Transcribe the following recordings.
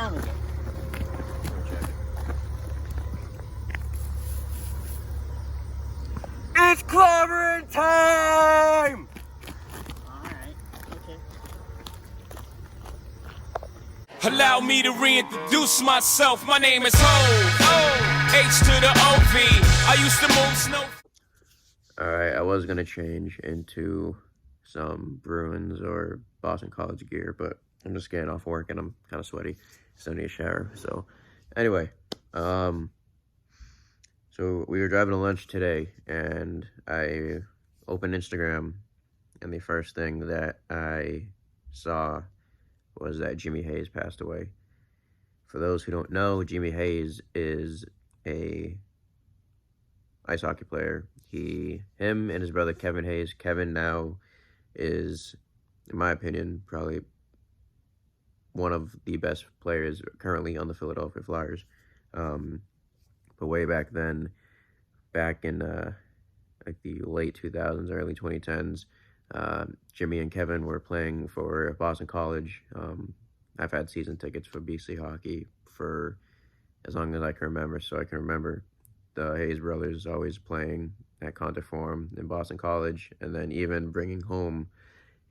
time is it? It's clobbering time! Alright, okay. Allow me to reintroduce myself. My name is Ho. H to the OV. I used to move snow. Alright, I was gonna change into some Bruins or Boston College gear, but I'm just getting off work and I'm kind of sweaty. Still need a shower. So, anyway, so we were driving to lunch today, and I opened Instagram, and the first thing that I saw was that Jimmy Hayes passed away. For those who don't know, Jimmy Hayes is a ice hockey player. Him and his brother Kevin Hayes. Kevin now is, in my opinion, probably one of the best players currently on the Philadelphia Flyers. But way back then, back in like the late 2000s, early 2010s, Jimmy and Kevin were playing for Boston College. I've had season tickets for BC hockey for as long as I can remember, so I can remember the Hayes brothers always playing at Conte Forum in Boston College, and then even bringing home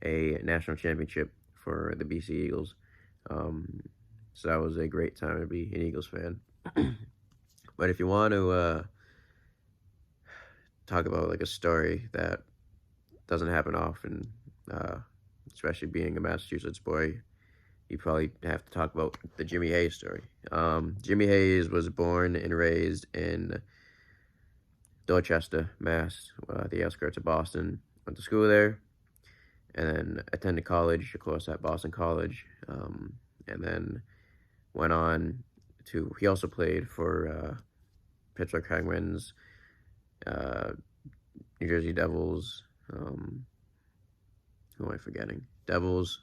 a national championship for the BC Eagles. So that was a great time to be an Eagles fan. But if you want to talk about like a story that doesn't happen often, especially being a Massachusetts boy, you probably have to talk about the Jimmy Hayes story. Jimmy Hayes was born and raised in Dorchester, Mass, the outskirts of Boston. Went to school there, and then attended college, of course, at Boston College, and then went on to, he also played for Pittsburgh Penguins, New Jersey Devils, who am I forgetting? Devils,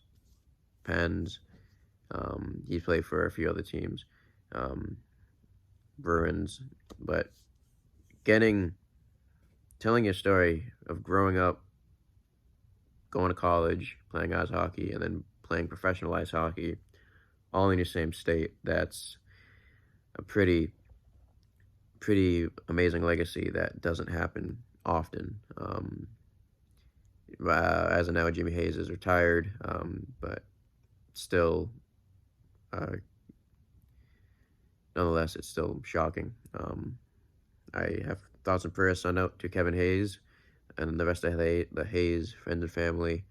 Pens, he's played for a few other teams, Bruins, but telling your story of growing up, going to college, playing ice hockey, and then playing professional ice hockey, all in your same state, that's a pretty amazing legacy that doesn't happen often. As of now, Jimmy Hayes is retired, but still, nonetheless, it's still shocking. I have thoughts and prayers sent out to Kevin Hayes and the rest of the Hayes friends and family.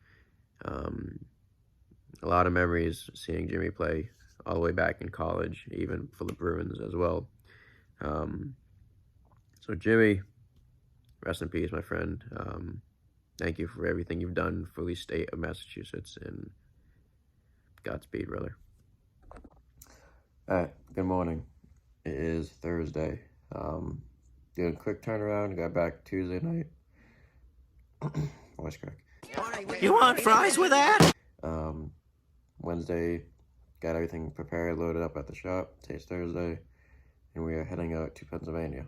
A lot of memories seeing Jimmy play all the way back in college, even for the Bruins as well. So Jimmy, rest in peace, my friend. Thank you for everything you've done for the state of Massachusetts, and Godspeed, brother. All right, good morning. It is Thursday. Did a quick turnaround, got back Tuesday night. Voice crack. You want fries with that? Wednesday, got everything prepared, loaded up at the shop. Today's Thursday, and we are heading out to Pennsylvania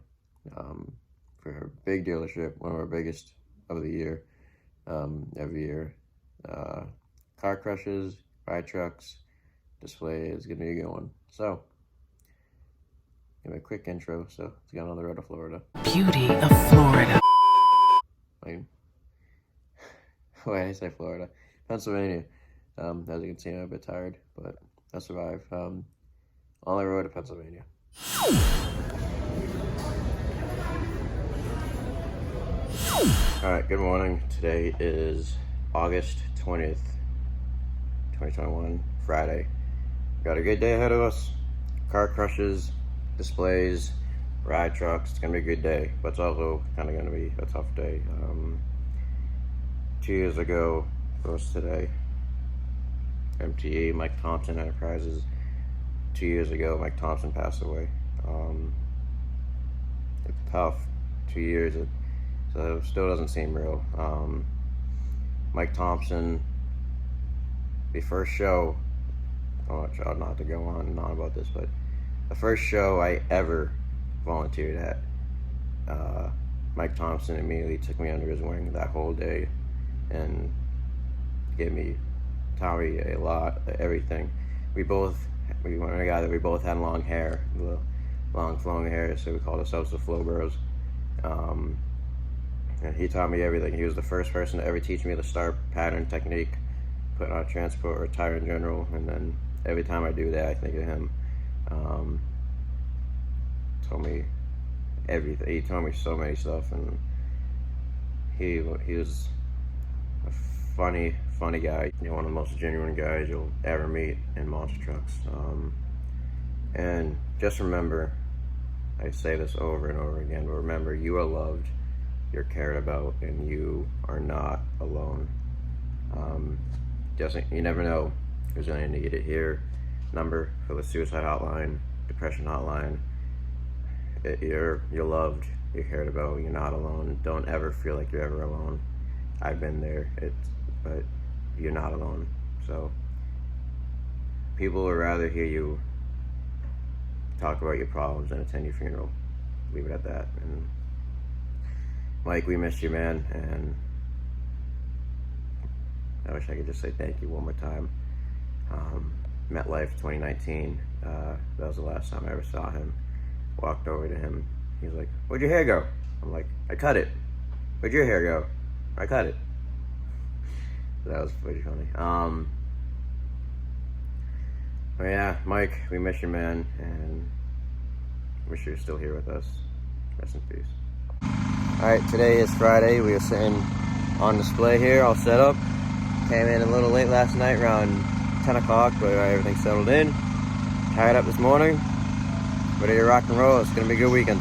for a big dealership, one of our biggest of the year, every year. Car crushes, ride trucks, display is gonna be a good one. So, give me a quick intro. So, let's get on the road to Florida. Beauty of Florida. Why did I say Florida? Pennsylvania. As you can see, I'm a bit tired, but I survived. On the road to Pennsylvania. Alright, good morning. Today is August 20th, 2021, Friday. Got a good day ahead of us. Car crushes, displays, ride trucks. It's gonna be a good day, but it's also kind of gonna be a tough day. 2 years ago, was today, MTE, Mike Thompson Enterprises. 2 years ago, Mike Thompson passed away. It's tough. 2 years, so it still doesn't seem real. Mike Thompson, the first show, I'll try not to go on and on about this, but the first show I ever volunteered at, Mike Thompson immediately took me under his wing that whole day and gave me, taught me a lot, everything. We both we were together. We both had long hair, long flowing hair, so we called ourselves the Flow Bros. And he taught me everything. He was the first person to ever teach me the star pattern technique, putting on transport or tire in general. And then every time I do that, I think of him. Told me everything. He told me so many stuff, and he was a funny guy. You know, one of the most genuine guys you'll ever meet in monster trucks. And just remember, I say this over and over again, but remember, you are loved, you're cared about, and you are not alone. You never know who's gonna need it. Here, number for the suicide hotline, depression hotline. You're loved, you're cared about, you're not alone. Don't ever feel like you're ever alone. I've been there, but you're not alone. So people would rather hear you talk about your problems than attend your funeral. Leave it at that. And Mike, we missed you, man, and I wish I could just say thank you one more time. MetLife 2019, that was the last time I ever saw him. Walked over to him, he was like, "Where'd your hair go?" I'm like, "I cut it." "Where'd your hair go?" "I cut it." So that was pretty funny. But yeah, Mike, we miss you, man, and wish you were still here with us. Rest in peace. Alright, today is Friday. We are sitting on display here, all set up. Came in a little late last night, around 10 o'clock, but everything settled in. Tired up this morning. Ready to rock and roll. It's going to be a good weekend.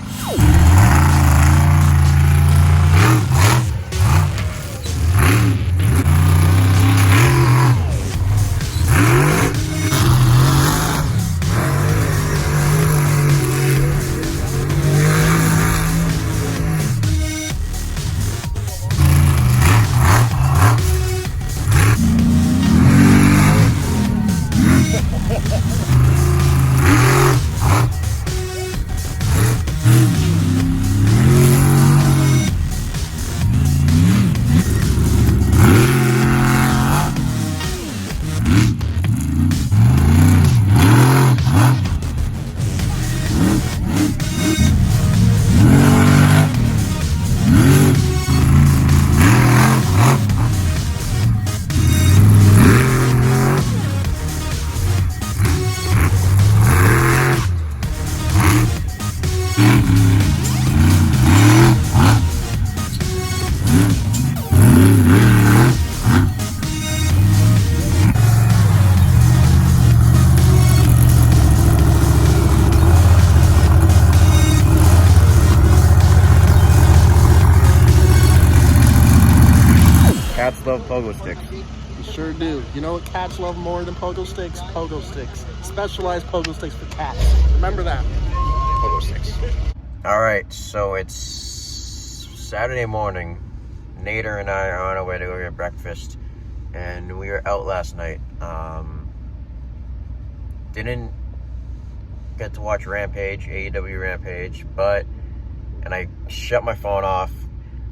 Cats love pogo sticks. You sure do. You know what cats love more than pogo sticks? Pogo sticks. Specialized pogo sticks for cats. Remember that. Pogo sticks. Alright, so it's Saturday morning. Nader and I are on our way to go get breakfast, and we were out last night. Didn't get to watch Rampage, AEW Rampage, and I shut my phone off.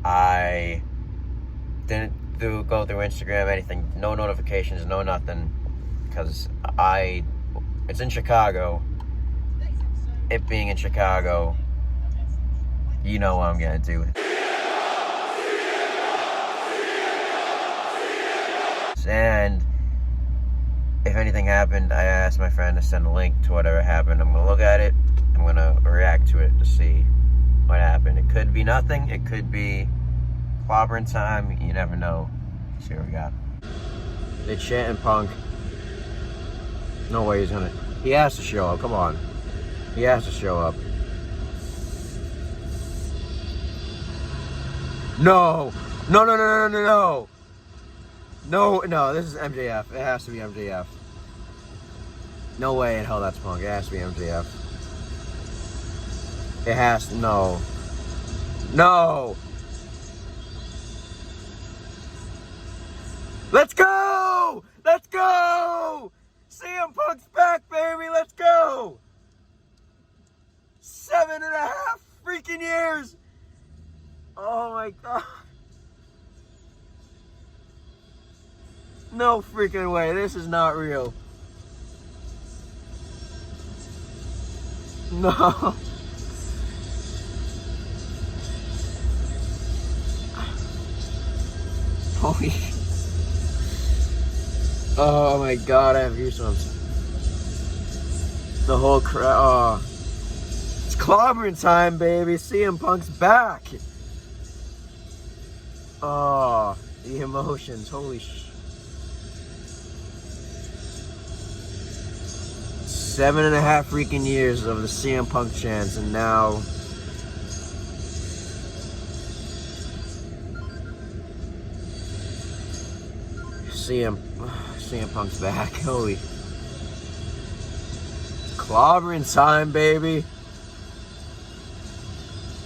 I didn't go through Instagram, anything, no notifications, no nothing, because it's in Chicago. It being in Chicago, you know what I'm gonna do. And if anything happened, I asked my friend to send a link to whatever happened. I'm gonna look at it, I'm gonna react to it to see what happened. It could be nothing, it could be clobbering time, you never know. Let's see what we got. They chanting Punk. No way he's gonna. He has to show up, come on. He has to show up. No! No, no, no, no, no, no! No, no, this is MJF. It has to be MJF. No way in hell that's Punk. It has to be MJF. It has to. No. No! Let's go! Let's go! CM Punk's back, baby! Let's go! 7.5 freaking years! Oh my god. No freaking way. This is not real. No. Holy. Oh my god, I have goosebumps. The whole crowd. Oh. It's clobbering time, baby. CM Punk's back. Oh, the emotions. Holy sh. 7.5 freaking years of the CM Punk chants, and now CM Punk's back. Holy. Clobbering time, baby.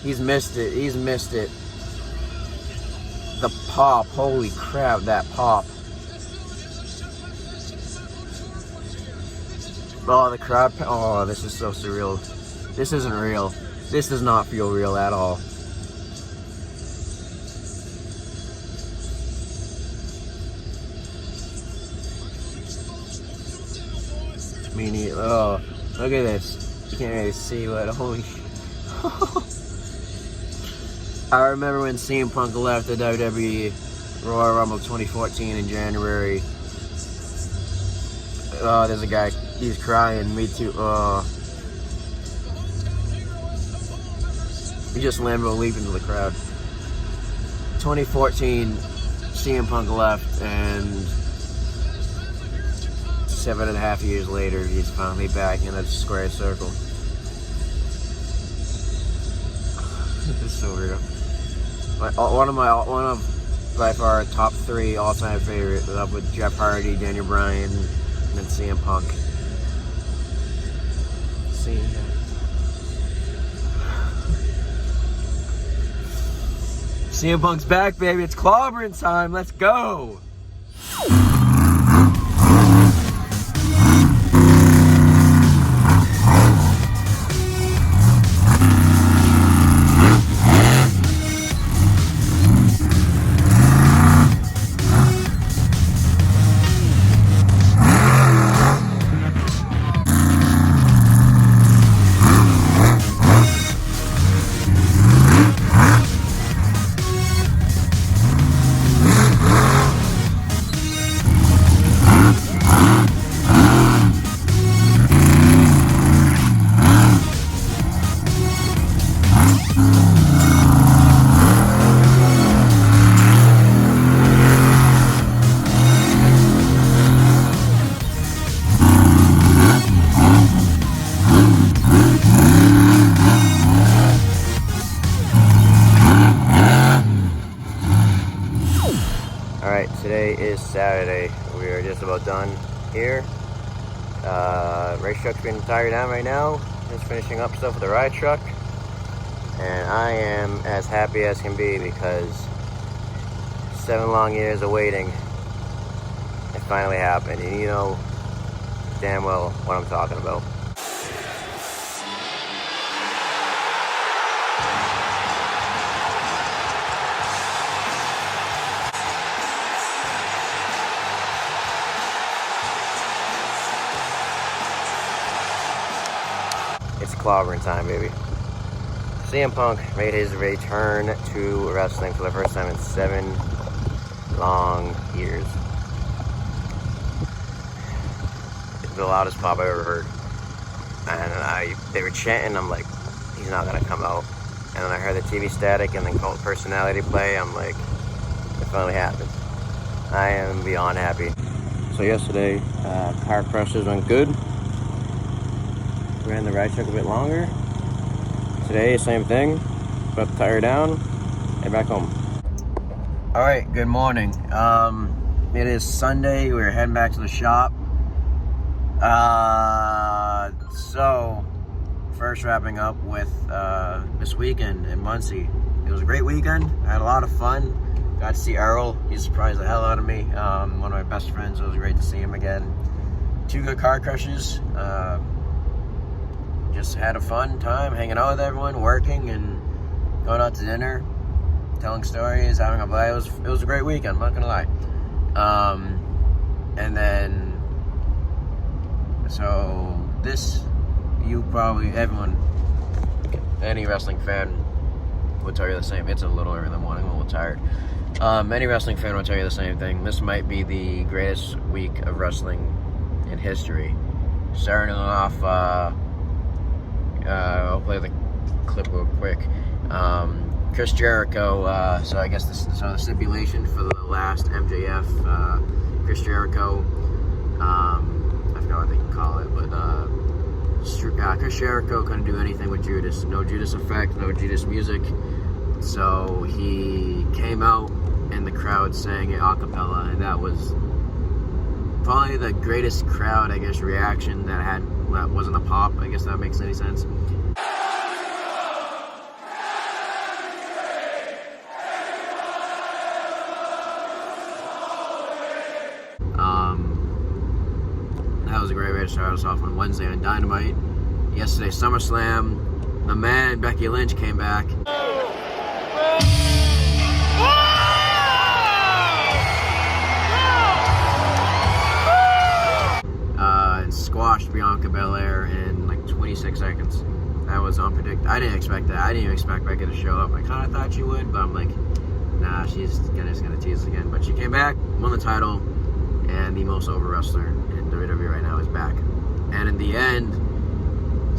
He's missed it. He's missed it. The pop. Holy crap, that pop. Oh, the crowd. Oh, this is so surreal. This isn't real. This does not feel real at all. Me neither. Oh, look at this. You can't really see, but holy. I remember when CM Punk left the WWE Royal Rumble 2014 in January. Oh, there's a guy. He's crying. Me too. He just Lambo leaped into the crowd. 2014, CM Punk left, and 7.5 years later, he's finally back in a square circle. This is so real. One of by far top 3 all-time favorites, up with Jeff Hardy, Daniel Bryan, and then CM Punk. CM Punk's back, baby. It's clobbering time. Let's go. Today is Saturday. We are just about done here. Race truck's being tired down right now. Just finishing up stuff with the ride truck. And I am as happy as can be because 7 long years of waiting, it finally happened. And you know damn well what I'm talking about. It's clobbering time, baby. CM Punk made his return to wrestling for the first time in 7 long years. It's the loudest pop I've ever heard. And they were chanting, I'm like, he's not gonna come out. And then I heard the TV static and then Cult Personality play, I'm like, it finally happened. I am beyond happy. So yesterday, car crushes went good. Ran the ride truck a bit longer. Today, same thing. About to tire down, head back home. Alright, good morning. It is Sunday. We're heading back to the shop. So, first wrapping up with this weekend in Muncie. It was a great weekend. I had a lot of fun. Got to see Earl. He surprised the hell out of me. One of my best friends. It was great to see him again. 2 good car crushes. Just had a fun time hanging out with everyone, working and going out to dinner, telling stories, having a blast. It was a great weekend, I'm not gonna lie. And then, so this everyone, any wrestling fan would tell you the same. It's a little early in the morning, I'm a little tired. Any wrestling fan will tell you the same thing. This might be the greatest week of wrestling in history. Starting off, I'll play the clip real quick. Chris Jericho, so I guess the stipulation for the last MJF, Chris Jericho, I forgot what they can call it, but Chris Jericho couldn't do anything with Judas. No Judas effect, no Judas music. So he came out and the crowd sang it a cappella, and that was probably the greatest crowd, I guess, reaction that wasn't a pop. I guess that makes any sense. That was a great way to start us off on Wednesday on Dynamite. Yesterday, SummerSlam. The man, Becky Lynch, came back. And squashed Bianca Belair in like 26 seconds. That was unpredictable. I didn't expect that. I didn't even expect Becky to show up. I kind of thought she would, but I'm like, nah, she's just gonna tease again. But she came back, won the title, and the most over wrestler in WWE right now is back. And in the end,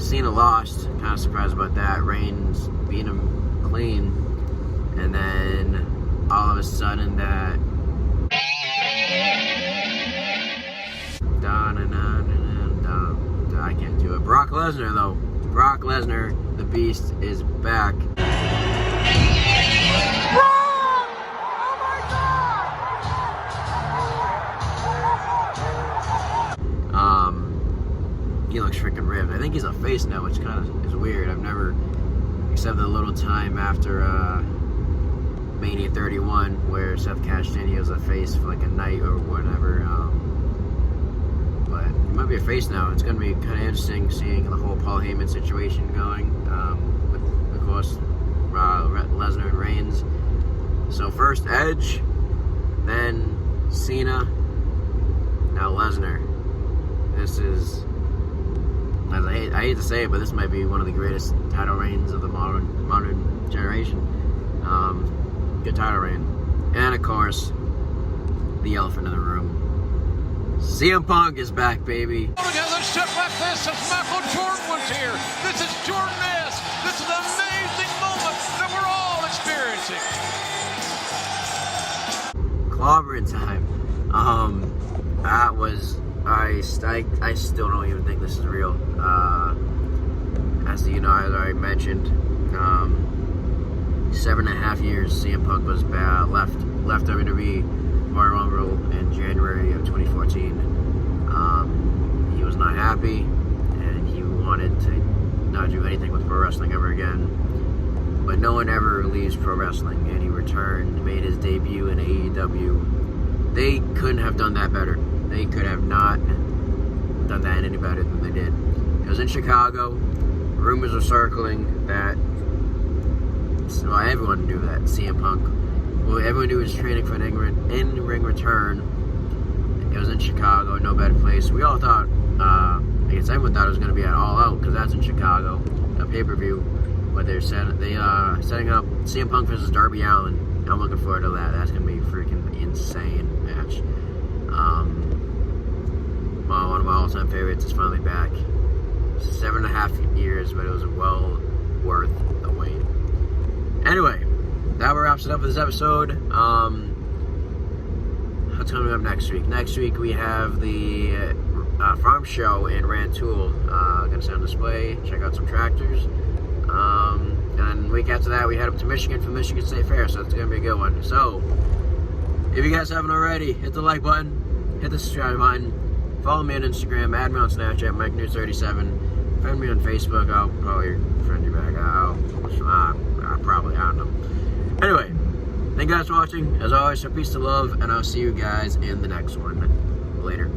Cena lost. Kind of surprised about that. Reigns beat him clean, and then all of a sudden that I can't do it. Brock Lesnar though. Brock Lesnar, the Beast, is back. He looks freaking ripped. I think he's a face now, which kind of is weird. I've never, except the little time after Mania 31, where Seth cashed in, he was a face for like a night or whatever. But he might be a face now. It's going to be kind of interesting seeing the whole Paul Heyman situation going. With, of course, Lesnar and Reigns. So first Edge, then Cena, now Lesnar. This is, I hate to say it, but this might be one of the greatest title reigns of the modern generation. Good title reign. And of course, the elephant in the room. CM Punk is back, baby. Together, shit like this if Michael Jordan was here. This is Jordan-esque. This is an amazing moment that we're all experiencing. Clobbering time. That was, I still don't even think this is real. As you know, as I already mentioned, 7.5 years CM Punk was left WWE Royal Rumble in January of 2014. He was not happy, and he wanted to not do anything with pro wrestling ever again. But no one ever leaves pro wrestling, and he returned, made his debut in AEW. They couldn't have done that better. They could have not done that any better than they did. It was in Chicago. Rumors were circling that, well, everyone knew that CM Punk, well, everyone knew he was training for an in-ring return. It was in Chicago, no better place. We all thought, I guess everyone thought it was going to be at All Out, because that's in Chicago, a pay-per-view. But they're setting up CM Punk versus Darby Allin. I'm looking forward to that. That's going to be a freaking insane match. One of my all-time favorites is finally back. 7.5 years, but it was well worth the wait. Anyway, that wraps it up for this episode. What's coming up next week? Next week we have the farm show in Rantoul. Gonna sit on display, check out some tractors. And then the week after that we head up to Michigan for Michigan State Fair, so it's gonna be a good one. So, if you guys haven't already, hit the like button, hit the subscribe button, follow me on Instagram, add me on Snapchat, MikeNews37, friend me on Facebook, I'll probably friend you back. Probably, I don't know. Anyway, thank you guys for watching. As always, so peace to love, and I'll see you guys in the next one. Later.